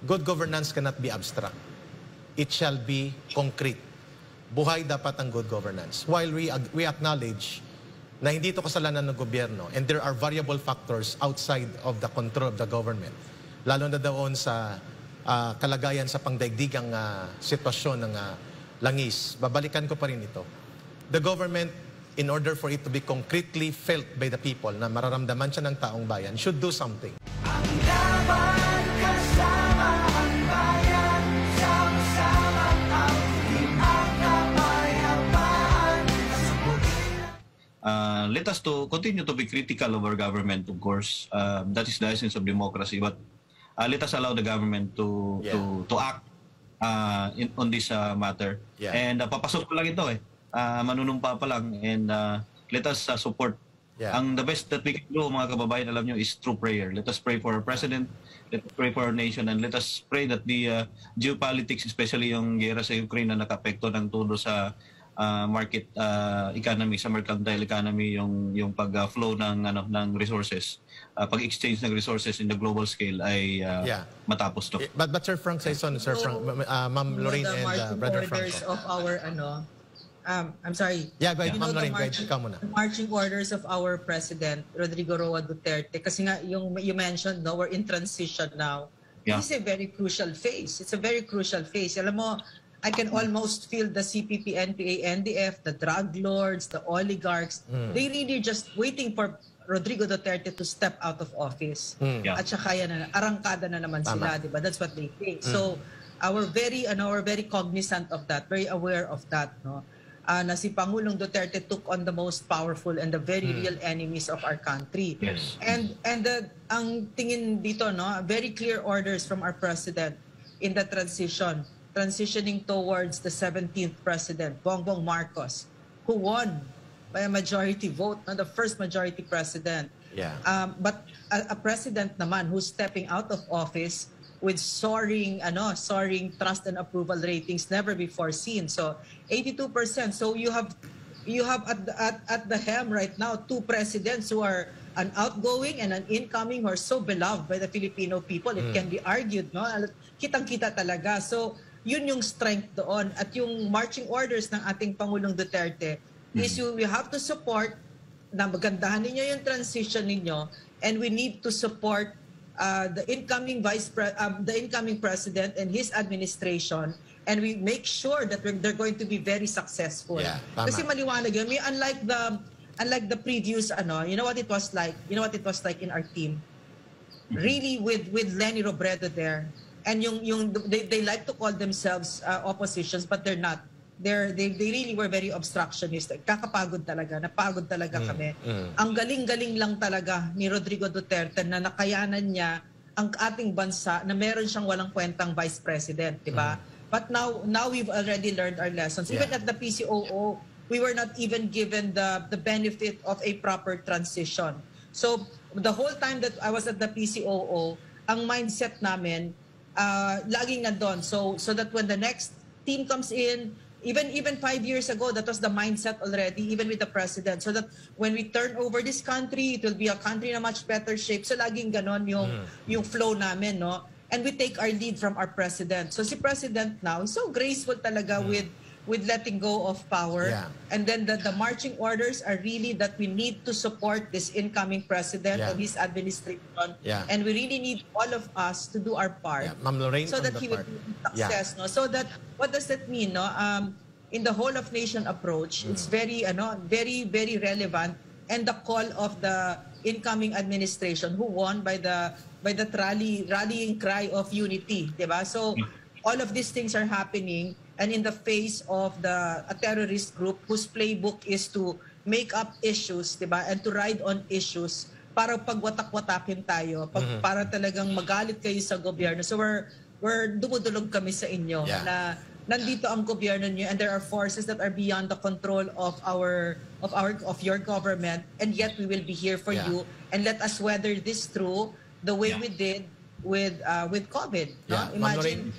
good governance cannot be abstract. It shall be concrete. Buhay dapat ang good governance. While we acknowledge na hindi ito kasalanan ng gobyerno and there are variable factors outside of the control of the government, lalo na doon sa kalagayan sa pangdaigdigang sitwasyon ng langis, babalikan ko pa rin ito. The government, in order for it to be concretely felt by the people na mararamdaman siya ng taong bayan, should do something. Ang laban kasama ang bayan, sama-sama ang kapayapaan. Let us to continue to be critical of our government, of course. That is the essence of democracy. But let us allow the government to act on this matter. Yeah. And papasok ko lang ito manunumpa pa lang, and let us support. Yeah. The best that we can do, mga kababayan, alam nyo, is through prayer. Let us pray for our president, let us pray for our nation, and let us pray that the geopolitics, especially yung gera sa Ukraine na nakapekto ng todo sa market economy, sa mercantile economy, yung pag-flow ng resources, pag-exchange ng resources in the global scale ay matapos to. But Sir Frank says on, Sir Frank, Ma'am Lorraine and Brother Frank. Of our I'm sorry. Yeah, go ahead, Ma'am Lorraine, ikaw muna. The marching orders of our President, Rodrigo Roa Duterte, kasi nga yung you mentioned, no, we're in transition now. Yeah. This is a very crucial phase. It's a very crucial phase. Alam mo, I can almost feel the CPP, NPA, NDF, the drug lords, the oligarchs. They really just waiting for Rodrigo Duterte to step out of office. Yeah. At saka yan, arangkada na naman sila, di ba? That's what they think. So, we're very cognizant of that, very aware of that, no? Na si Pangulong Duterte took on the most powerful and the very real enemies of our country. Yes. And ang tingin dito, no, very clear orders from our president in the transitioning towards the 17th president, Bongbong Marcos, who won by a majority vote, the first majority president. Yeah. But a president naman who's stepping out of office with soaring trust and approval ratings never before seen. So 82%. So you have at the helm right now two presidents who are an outgoing and an incoming who are so beloved by the Filipino people. It can be argued, no? Kitang-kita talaga. So yun yung strength doon. At yung marching orders ng ating Pangulong Duterte is you have to support na magandahan ninyo yung transition ninyo, and we need to support the incoming president and his administration, and we make sure that they're going to be very successful. Yeah, Kasi maliwanag yun. Unlike the previous you know what it was like? You know what it was like in our team? Really with Lenny Robredo there, and they like to call themselves oppositions, but they're not. They really were very obstructionist. Kakapagod talaga. Napagod talaga kami. Ang galing-galing lang talaga ni Rodrigo Duterte na nakayanan niya ang ating bansa na meron siyang walang kwentang vice president, di ba? But now we've already learned our lessons. Even at the PCOO, we were not even given the benefit of a proper transition. So the whole time that I was at the PCOO, ang mindset namin laging nandun. So that when the next team comes in, even 5 years ago, that was the mindset already, even with the president. So that when we turn over this country, it will be a country in a much better shape. So laging ganon yung flow namin, no? And we take our lead from our president. So si president now is so graceful talaga with letting go of power. Yeah. And then the marching orders are really that we need to support this incoming president and his administration. Yeah. And we really need all of us to do our part. Yeah. Ma'am Lorraine, so on that the he will part. be success. No? So that, what does that mean? No? In the whole of nation approach, it's very, very, very relevant. And the call of the incoming administration who won by the rallying cry of unity, diba? So all of these things are happening, and in the face of a terrorist group whose playbook is to make up issues, diba? And to ride on issues para pagwatak-watakin tayo, para talagang magalit kayo sa gobyerno. So we're dumudulog kami sa inyo na nandito ang gobyerno niyo, and there are forces that are beyond the control of your government, and yet we will be here for you, and let us weather this through the way we did with COVID. No? Imagine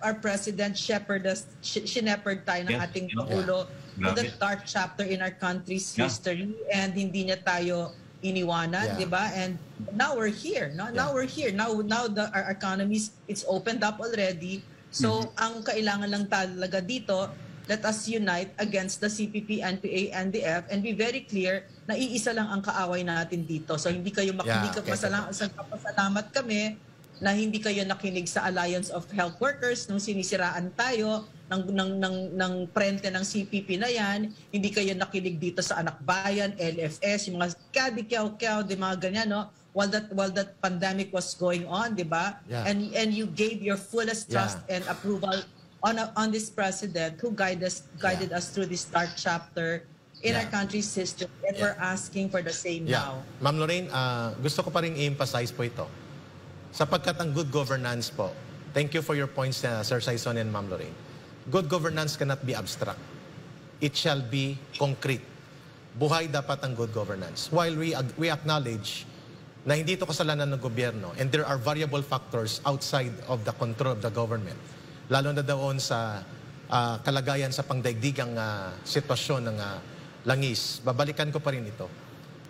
our president shepherd tayo ng ating Pangulo to the dark chapter in our country's history, and hindi niya tayo iniwanan, Yeah. di ba? And now we're here. No? Now we're here. Now our economies, it's opened up already. So ang kailangan lang talaga dito, let us unite against the CPP, NPA, NDF and be very clear na iisa lang ang kaaway natin dito. So hindi kayo pasalamat kami na hindi kayo nakinig sa Alliance of Health Workers nung sinisiraan tayo ng prente ng CPP na yan. Hindi kayo nakinig dito sa Anak Bayan, LFS, yung mga kadi-kyaw-kyaw, di mga ganyan, no? While that pandemic was going on, di ba? Yeah. And you gave your fullest trust and approval on this president who guided us through this dark chapter in our country's history, and we're asking for the same now. Ma'am Lorraine, gusto ko pa rin i-emphasize po ito. Sapagkat ang good governance po, thank you for your points, Sir Saison and Ma'am Lorraine. Good governance cannot be abstract. It shall be concrete. Buhay dapat ang good governance. While we acknowledge na hindi ito kasalanan ng gobyerno and there are variable factors outside of the control of the government, lalo na doon sa kalagayan sa pangdaigdigang sitwasyon ng langis, babalikan ko pa rin ito.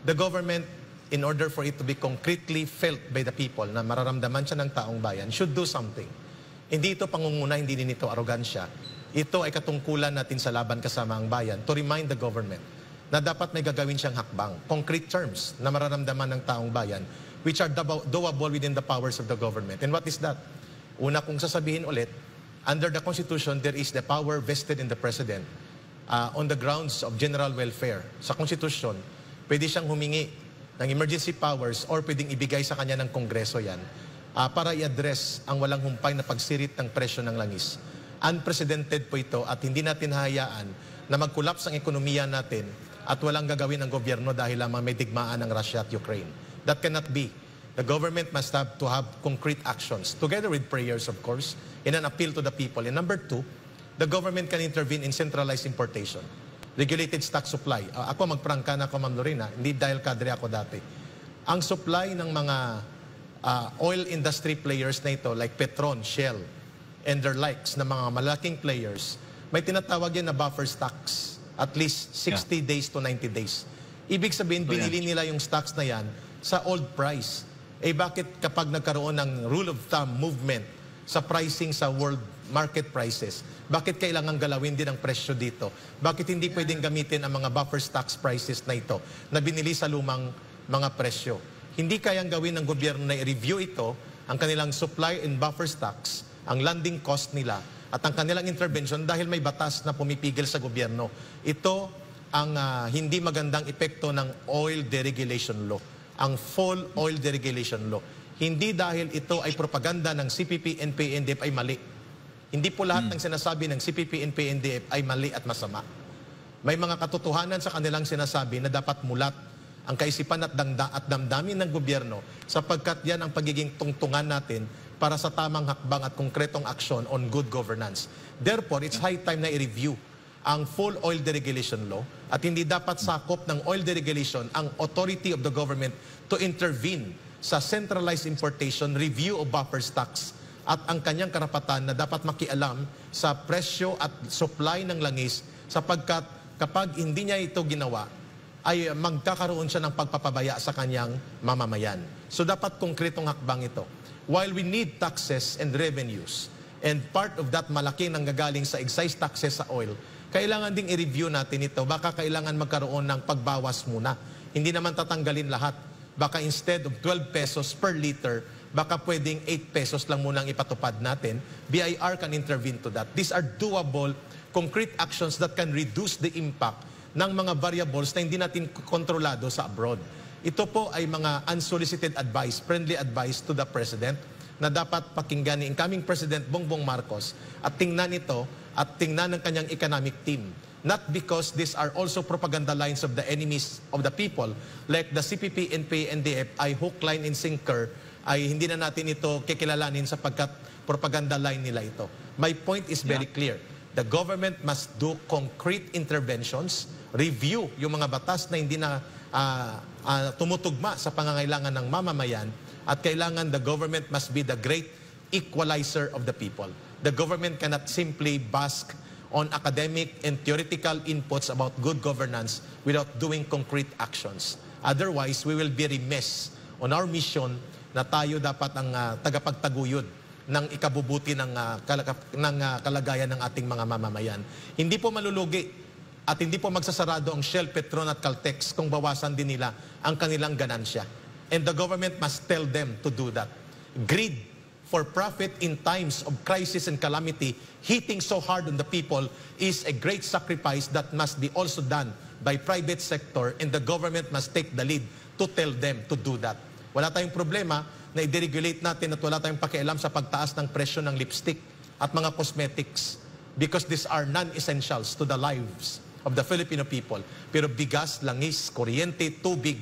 The government, in order for it to be concretely felt by the people, na mararamdaman siya ng taong bayan, should do something. Hindi ito pangunguna, hindi din ito arogansya. Ito ay katungkulan natin sa laban kasama ang bayan to remind the government na dapat may gagawin siyang hakbang, concrete terms na mararamdaman ng taong bayan, which are doable within the powers of the government. And what is that? Una kong sasabihin ulit, under the Constitution, there is the power vested in the President on the grounds of general welfare. Sa Constitution, pwede siyang humingi ng emergency powers or pwedeng ibigay sa kanya ng Kongreso yan para i-address ang walang humpay na pagsirit ng presyo ng langis. Unprecedented po ito at hindi natin hahayaan na mag-collapse ang ekonomiya natin at walang gagawin ang gobyerno dahil lamang may digmaan ng Russia at Ukraine. That cannot be. The government must have to have concrete actions, together with prayers, of course, in an appeal to the people. And number two, the government can intervene in centralized importation, regulated stock supply. Ako magprangka na ako, Ma'am Lorena, hindi dahil kadre ako dati. Ang supply ng mga oil industry players na ito, like Petron, Shell, and their likes, na mga malaking players, may tinatawag yan na buffer stocks, at least 60 days to 90 days. Ibig sabihin, binili nila yung stocks na yan sa old price. Eh bakit kapag nagkaroon ng rule of thumb movement sa pricing sa world market prices, bakit kailangan galawin din ang presyo dito? Bakit hindi pwedeng gamitin ang mga buffer stocks prices na ito na binili sa lumang mga presyo? Hindi kayang gawin ng gobyerno na i-review ito, ang kanilang supply and buffer stocks, ang landing cost nila, at ang kanilang intervention dahil may batas na pumipigil sa gobyerno. Ito ang hindi magandang epekto ng oil deregulation law, ang full oil deregulation law. Hindi dahil ito ay propaganda ng CPP, NPA, NDF ay mali. Hindi po lahat ng sinasabi ng CPP, NPA, NDF ay mali at masama. May mga katotohanan sa kanilang sinasabi na dapat mulat ang kaisipan at damdamin ng gobyerno sapagkat yan ang pagiging tungtungan natin para sa tamang hakbang at konkretong aksyon on good governance. Therefore, it's high time na i-review ang full oil deregulation law at hindi dapat sakop ng oil deregulation ang authority of the government to intervene sa centralized importation, review of buffer stocks at ang kanyang karapatan na dapat makialam sa presyo at supply ng langis sapagkat kapag hindi niya ito ginawa, ay magkakaroon siya ng pagpapabaya sa kanyang mamamayan. So dapat konkretong hakbang ito. While we need taxes and revenues, and part of that malaki nanggagaling sa excise taxes sa oil, kailangan ding i-review natin ito. Baka kailangan magkaroon ng pagbawas muna. Hindi naman tatanggalin lahat. Baka instead of 12 pesos per liter, baka pwedeng 8 pesos lang munang ipatupad natin. BIR can intervene to that. These are doable, concrete actions that can reduce the impact ng mga variables na hindi natin kontrolado sa abroad. Ito po ay mga unsolicited advice, friendly advice to the President na dapat pakinggan ni incoming President Bongbong Marcos at tingnan ito at tingnan ng kanyang economic team. Not because these are also propaganda lines of the enemies of the people like the CPP, NPA, NDF ay hook, line, and sinker ay hindi na natin ito kikilalanin sapagkat propaganda line nila ito. My point is very clear. The government must do concrete interventions, review yung mga batas na hindi na tumutugma sa pangangailangan ng mamamayan at kailangan the government must be the great equalizer of the people. The government cannot simply bask on academic and theoretical inputs about good governance without doing concrete actions. Otherwise, we will be remiss on our mission na tayo dapat ang tagapagtaguyod ng ikabubuti ng kalagayan ng ating mga mamamayan. Hindi po malulugi at hindi po magsasarado ang Shell, Petron at Caltex kung bawasan din nila ang kanilang ganansya. And the government must tell them to do that. Greed for profit in times of crisis and calamity hitting so hard on the people is a great sacrifice that must be also done by private sector, and the government must take the lead to tell them to do that. Wala tayong problema na i-deregulate natin at wala tayong pakialam sa pagtaas ng presyo ng lipstick at mga cosmetics because these are non-essentials to the lives of the Filipino people. Pero bigas, langis, kuryente, tubig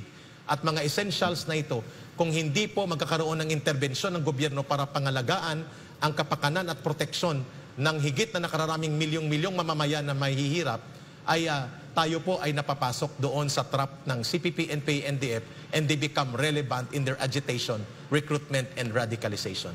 at mga essentials na ito, kung hindi po magkakaroon ng interbensyon ng gobyerno para pangalagaan ang kapakanan at proteksyon ng higit na nakararaming milyong-milyong mamamayan na mahihirap, ay tayo po ay napapasok doon sa trap ng CPP, NPA, NDF, and they become relevant in their agitation, recruitment, and radicalization.